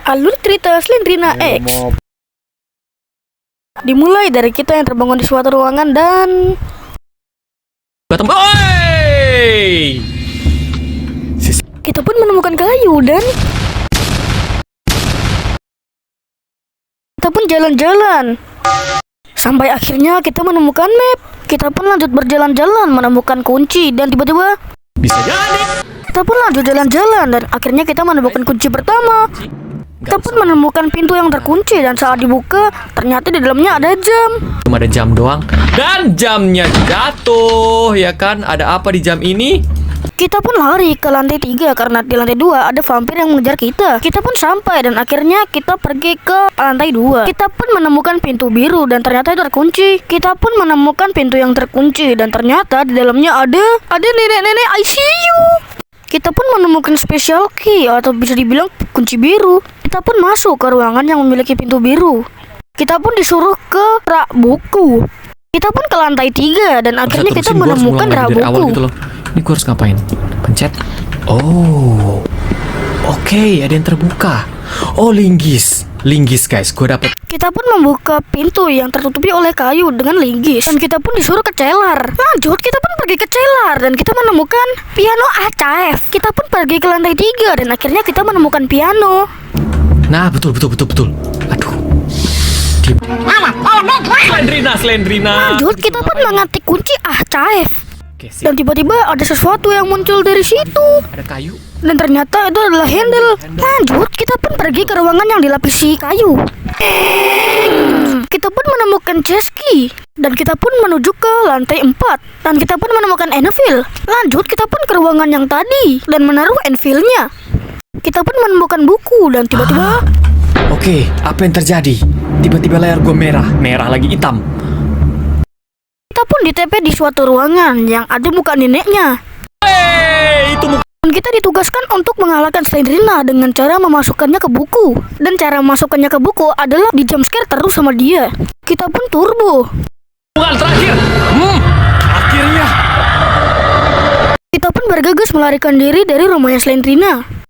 Alur cerita Slendrina X dimulai dari kita yang terbangun di suatu ruangan dan kita pun menemukan kayu dan kita pun jalan-jalan sampai akhirnya kita menemukan map. Kita pun lanjut berjalan-jalan menemukan kunci dan tiba-tiba Bisa jadi. kita pun lanjut jalan-jalan dan akhirnya kita menemukan kunci pertama. Kita pun menemukan pintu yang terkunci dan saat dibuka ternyata di dalamnya ada jam. Cuma ada jam doang. Dan jamnya jatuh, ya kan? Ada apa di jam ini? Kita pun lari ke lantai 3 karena di lantai 2 ada vampir yang mengejar kita. Kita pun sampai dan akhirnya kita pergi ke lantai 2. Kita pun menemukan pintu biru dan ternyata itu terkunci. Kita pun menemukan pintu yang terkunci dan ternyata di dalamnya ada nenek-nenek ICU. Kita pun menemukan special key atau bisa dibilang kunci biru. Kita pun masuk ke ruangan yang memiliki pintu biru. Kita pun disuruh ke rak buku. Kita pun ke lantai 3 dan akhirnya kita menemukan rak buku. Gitu loh. Ini gue harus ngapain? Pencet. Oh. Oke, ada yang terbuka. Oh, linggis guys, gue dapet. Kita pun membuka pintu yang tertutupi oleh kayu dengan linggis. Dan kita pun disuruh ke cellar. Lanjut, kita pun pergi ke cellar dan kita menemukan piano ACF. Kita pun pergi ke lantai 3 dan akhirnya kita menemukan piano. Nah, betul. Aduh. Slendrina. Lanjut, kita pun mengetik kunci ACF. Oke, sip. Dan tiba-tiba ada sesuatu yang muncul dari situ. Ada kayu. Dan ternyata itu adalah handle. Lanjut, kita pun pergi ke ruangan yang dilapisi kayu. Kita pun menemukan chest key. Dan kita pun menuju ke lantai 4. Dan kita pun menemukan anvil. Lanjut, kita pun ke ruangan yang tadi dan menaruh anvilnya. Kita pun menemukan buku dan tiba-tiba Oke, apa yang terjadi? Tiba-tiba layar gue merah lagi hitam. kita pun ditempel di suatu ruangan yang ada muka neneknya. Itu Dan kita ditugaskan untuk mengalahkan Slendrina dengan cara memasukkannya ke buku. Dan cara memasukkannya ke buku adalah di jumpscare terus sama dia. Kita pun turbo. bukan terakhir. Akhirnya. Kita pun bergegas melarikan diri dari rumahnya Slendrina.